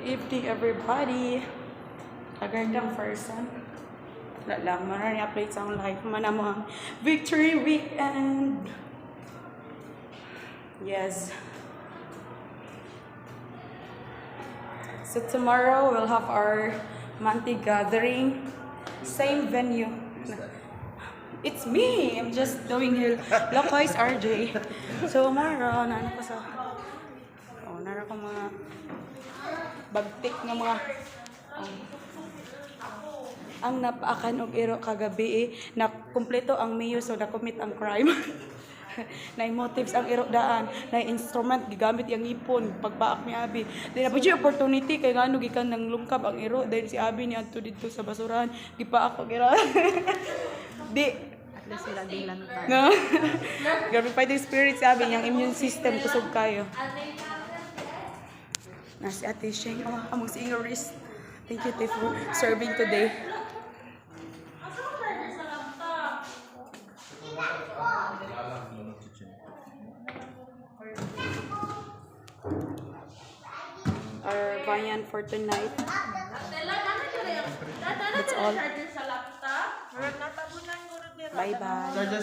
Evening everybody. Agardang person. Wala lang, marami updates ang life. Manamang victory weekend. Yes. So tomorrow we'll have our monthly gathering. Same venue. It's me! I'm just doing here. Lokais RJ. So tomorrow, nana ko sa... Oh, nara ko mga... bagtik ng mga... ang napaakan og iro kagabi na kumpleto ang mayo so na-commit ang crime. Na motives ang iro daan, na instrument gigamit yang ipon pagbaak ni Abi. Then napay opportunity kay ngano gikan nang lungkab ang iro then si Abi ni adto dito sa basurahan gipaak og iro. Di At least sila din lang tayo. no. Grabe fighting spirit si Abi yang immune system kusog kayo. Na si Ate Sheng, among singerist. Thank you, Te, for serving today. Our viand for tonight. That's all. Bye-bye.